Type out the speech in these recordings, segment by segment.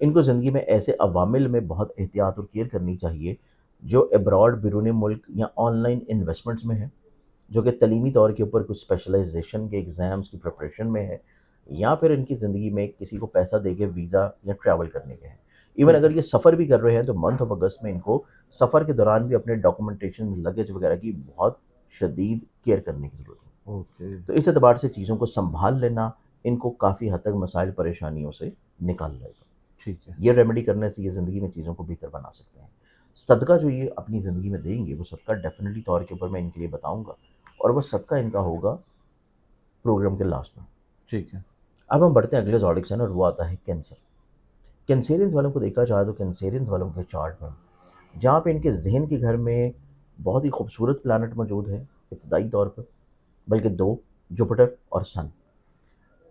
ان کو زندگی میں ایسے عوامل میں بہت احتیاط اور کیئر کرنی چاہیے جو ابراڈ بیرون ملک یا آن لائن انویسٹمنٹس میں ہے، جو کہ تعلیمی طور کے اوپر کچھ اسپیشلائزیشن کے ایگزامس کی پریپریشن میں ہے، یا پھر ان کی زندگی میں کسی کو پیسہ دے کے ویزا یا ٹریول کرنے کے ہیں۔ ایون ٹھیک اگر ہے، یہ سفر بھی کر رہے ہیں تو منتھ آف اگست میں ان کو سفر کے دوران بھی اپنے ڈاکومنٹیشن لگیج وغیرہ کی بہت شدید کیئر کرنے کی ضرورت ہے۔ اوکے، تو اس اعتبار سے چیزوں کو سنبھال لینا ان کو کافی حد تک مسائل پریشانیوں سے نکال لائے گا۔ ٹھیک ہے، یہ ریمیڈی کرنے سے یہ زندگی میں چیزوں کو بہتر بنا سکتے ہیں۔ صدقہ جو یہ اپنی زندگی میں دیں گے وہ صدقہ ڈیفینیٹلی طور کے اوپر میں ان کے لیے بتاؤں گا، اور وہ صدقہ ان کا ہوگا پروگرام کے لاسٹ میں۔ ٹھیک ہے، اب ہم بڑھتے ہیں اگلے زوڈک اور وہ آتا ہے کینسر۔ کینسیرینز والوں کو دیکھا جائے تو کینسیرینز والوں کے چارٹ میں جہاں پہ ان کے ذہن کے گھر میں بہت ہی خوبصورت پلانٹ موجود ہے ابتدائی طور پر، بلکہ دو، جوپٹر اور سن۔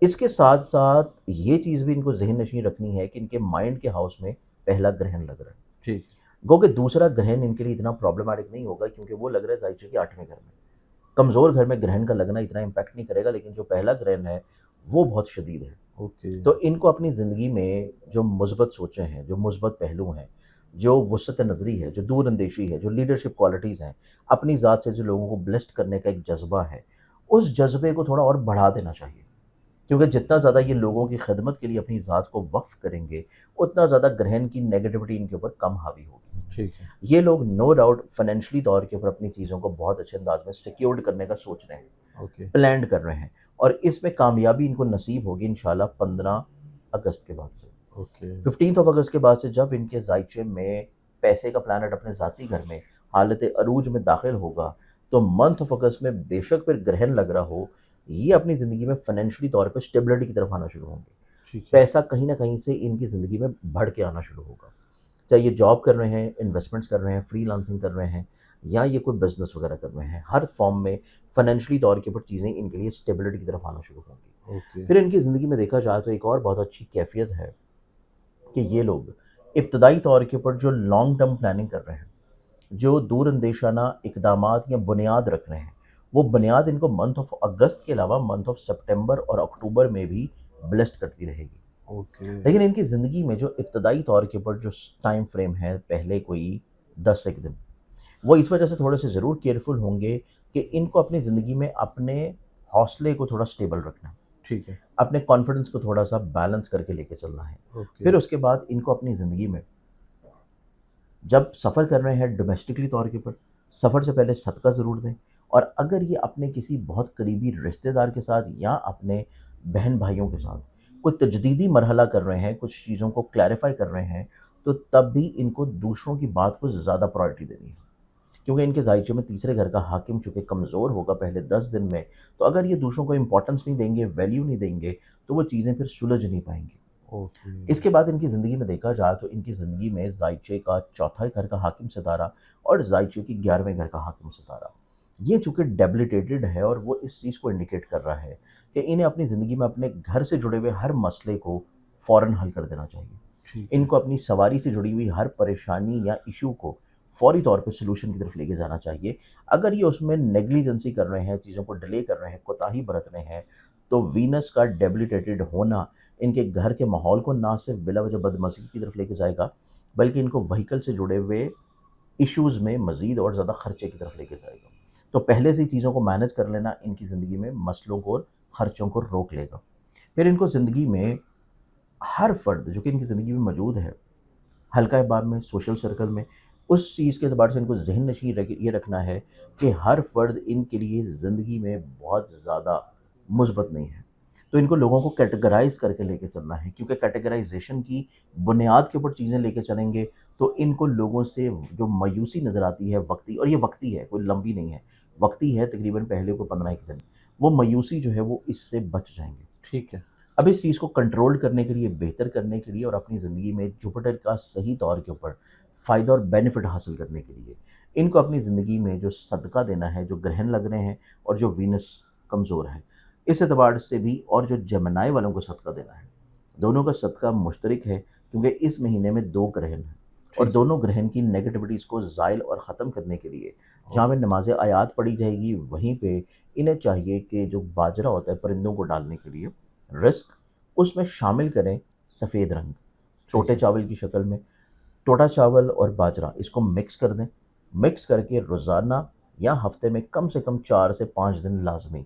اس کے ساتھ ساتھ یہ چیز بھی ان کو ذہن نشین رکھنی ہے کہ ان کے مائنڈ کے ہاؤس میں پہلا گرہن لگ رہا ہے، ٹھیک، گو کہ دوسرا گرہن ان کے لیے اتنا پرابلمٹک نہیں ہوگا کیونکہ وہ لگ رہا ہے زائچے کے 8ویں گھر میں۔ کمزور گھر میں گرہن کا لگنا اتنا امپیکٹ نہیں کرے گا، لیکن جو پہلا گرہن ہے وہ بہت شدید ہے۔ اوکے، تو ان کو اپنی زندگی میں جو مثبت سوچیں ہیں، جو مثبت پہلو ہیں، جو وسعت نظری ہے، جو دور اندیشی ہے، جو لیڈرشپ کوالٹیز ہیں، اپنی ذات سے جو لوگوں کو بلیسڈ کرنے کا ایک جذبہ ہے، اس جذبے کو تھوڑا اور بڑھا دینا چاہیے، کیونکہ جتنا زیادہ یہ لوگوں کی خدمت کے لیے اپنی ذات کو وقف کریں گے اتنا زیادہ گرہن کی نیگیٹیوٹی ان کے اوپر کم حاوی ہوگی۔ ٹھیک ہے، یہ لوگ نو ڈاؤٹ فائنینشلی طور کے اوپر اپنی چیزوں کو بہت اچھے انداز میں سیکیورڈ کرنے کا سوچ رہے ہیں، اوکے، پلانڈ کر رہے ہیں، اور اس میں کامیابی ان کو نصیب ہوگی انشاءاللہ 15 اگست کے بعد سے۔ اوکے، 15 اگست کے بعد سے جب ان کے زائچے میں پیسے کا پلانٹ اپنے ذاتی گھر میں حالت عروج میں داخل ہوگا تو منتھ آف اگست میں بے شک پھر گرہن لگ رہا ہو، یہ اپنی زندگی میں فائنینشلی طور پہ اسٹیبلٹی کی طرف آنا شروع ہوں گے۔ ٹھیک ہے، پیسہ کہیں نہ کہیں سے ان کی زندگی میں بڑھ کے آنا شروع ہوگا، چاہے یہ جاب کر رہے ہیں، انویسٹمنٹس کر رہے ہیں، فری لانسنگ کر رہے ہیں، یا یہ کوئی بزنس وغیرہ کر رہے ہیں، ہر فارم میں فائنینشلی طور کے اوپر چیزیں ان کے لیے اسٹیبلٹی کی طرف آنا شروع ہوں گی۔ اوکے، پھر ان کی زندگی میں دیکھا جائے تو ایک اور بہت اچھی کیفیت ہے کہ یہ لوگ ابتدائی طور کے اوپر جو لانگ ٹرم پلاننگ کر رہے ہیں، جو دور اندیشانہ اقدامات یا بنیاد رکھ رہے ہیں، وہ بنیاد ان کو منتھ آف اگست کے علاوہ منتھ آف سپٹمبر اور اکتوبر میں بھی بلیسڈ کرتی رہے گی۔ اوکے، لیکن ان کی زندگی میں جو ابتدائی طور کے اوپر جو ٹائم فریم ہے پہلے کوئی 10 ایک دن، وہ اس وجہ سے تھوڑے سے ضرور کیئرفل ہوں گے کہ ان کو اپنی زندگی میں اپنے حوصلے کو تھوڑا سٹیبل رکھنا ہے، ٹھیک ہے، اپنے کانفیڈنس کو تھوڑا سا بیلنس کر کے لے کے چلنا ہے۔ اوکے، پھر اس کے بعد ان کو اپنی زندگی میں جب سفر کر رہے ہیں ڈومیسٹکلی طور کے اوپر، سفر سے پہلے صدقہ ضرور دیں، اور اگر یہ اپنے کسی بہت قریبی رشتہ دار کے ساتھ یا اپنے بہن بھائیوں کے ساتھ کوئی تجدیدی مرحلہ کر رہے ہیں، کچھ چیزوں کو کلیریفائی کر رہے ہیں، تو تب بھی ان کو دوسروں کی بات کو زیادہ پرائرٹی دینی ہے، کیونکہ ان کے ذائچے میں تیسرے گھر کا حاکم چونکہ کمزور ہوگا پہلے 10 دن میں، تو اگر یہ دوسروں کو امپورٹنس نہیں دیں گے، ویلیو نہیں دیں گے، تو وہ چیزیں پھر سلجھ نہیں پائیں گی۔ اوکے، اس کے بعد ان کی زندگی میں دیکھا جائے تو ان کی زندگی میں ذائچے کا چوتھا گھر کا حاکم ستارہ اور ذائچے کی 11ویں گھر کا حاکم ستارہ، یہ چونکہ ڈیبلیٹیٹڈ ہے، اور وہ اس چیز کو انڈیکیٹ کر رہا ہے کہ انہیں اپنی زندگی میں اپنے گھر سے جڑے ہوئے ہر مسئلے کو فوراً حل کر دینا چاہیے۔ ٹھیک ان ہے، کو اپنی سواری سے جڑی ہوئی ہر پریشانی یا ایشو کو فوری طور پہ سلوشن کی طرف لے کے جانا چاہیے۔ اگر یہ اس میں نیگلیجنسی کر رہے ہیں، چیزوں کو ڈیلے کر رہے ہیں، کوتاہی برت رہے ہیں، تو وینس کا ڈیبلیٹیٹڈ ہونا ان کے گھر کے ماحول کو نہ صرف بلا وجہ بدمزگی کی طرف لے کے جائے گا، بلکہ ان کو وہیکل سے جڑے ہوئے ایشوز میں مزید اور زیادہ خرچے کی طرف لے کے جائے گا۔ تو پہلے سے ہی چیزوں کو مینج کر لینا ان کی زندگی میں مسئلوں کو اور خرچوں کو روک لے گا۔ پھر ان کو زندگی میں ہر فرد جو کہ ان کی زندگی میں موجود ہے، حلقہ احباب میں، سوشل سرکل میں، اس چیز کے اعتبار سے ان کو ذہن نشین یہ رکھنا ہے کہ ہر فرد ان کے لیے زندگی میں بہت زیادہ مثبت نہیں ہے، تو ان کو لوگوں کو کیٹیگرائز کر کے لے کے چلنا ہے، کیونکہ کیٹیگرائزیشن کی بنیاد کے اوپر چیزیں لے کے چلیں گے تو ان کو لوگوں سے جو مایوسی نظر آتی ہے وقتی، اور یہ وقتی ہے، کوئی لمبی نہیں ہے، وقتی ہے، تقریباً پہلے کو 15 ایک دن، وہ مایوسی جو ہے وہ اس سے بچ جائیں گے۔ ٹھیک ہے، اب اس چیز کو کنٹرول کرنے کے لیے، بہتر کرنے کے لیے، اور اپنی زندگی میں جوپٹر کا صحیح طور کے اوپر فائدہ اور بینیفٹ حاصل کرنے کے لیے ان کو اپنی زندگی میں جو صدقہ دینا ہے، جو گرہن لگ رہے ہیں اور جو وینس کمزور ہے، اس اعتبار سے بھی، اور جو جمنائے والوں کو صدقہ دینا ہے، دونوں کا صدقہ مشترک ہے، کیونکہ اس مہینے میں 2 گرہن ہیں، اور ٹھیک ہے، دونوں گرہن کی نیگیٹیوٹیز کو زائل اور ختم کرنے کے لیے جہاں پہ نماز آیات پڑھی جائے گی، وہیں پہ انہیں چاہیے کہ جو باجرہ ہوتا ہے پرندوں کو ڈالنے کے لیے، رزق، اس میں شامل کریں سفید رنگ، ٹوٹے چاول کی شکل میں. ٹوٹا چاول اور باجرہ اس کو مکس کر دیں. مکس کر کے روزانہ یا ہفتے میں کم سے کم 4 سے 5 دن لازمی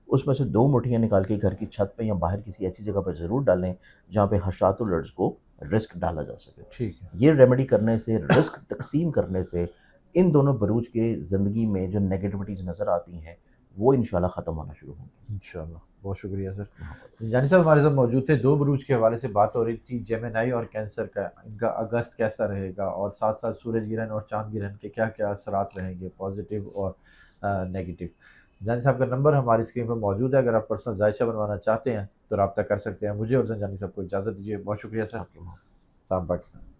اس میں سے 2 مٹھیاں نکال کے گھر کی چھت پہ یا باہر کسی ایسی جگہ پر ضرور ڈالیں جہاں پہ حشرات الرجز کو رسک ڈالا جا سکے. ٹھیک ہے. یہ ریمیڈی کرنے سے، رسک تقسیم کرنے سے ان دونوں بروج کے زندگی میں جو نیگیٹیوٹیز نظر آتی ہیں وہ انشاءاللہ ختم ہونا شروع ہوں گی. انشاءاللہ. بہت شکریہ سر. جانی صاحب ہمارے ساتھ موجود تھے. 2 بروج کے حوالے سے بات ہو رہی تھی، جیمنائی اور کینسر کا، ان کا اگست کیسا رہے گا، اور ساتھ ساتھ سورج گرہن اور چاند گرہن کے کیا کیا اثرات رہیں گے، پازیٹیو اور نیگیٹیو. جانی صاحب کا نمبر ہماری اسکرین پر موجود ہے، اگر آپ پرسنل ذائچہ بنوانا چاہتے ہیں تو رابطہ کر سکتے ہیں. مجھے اور زنجانی صاحب کو اجازت دیجیے. بہت شکریہ سر. آپ کے سلام پاکستان.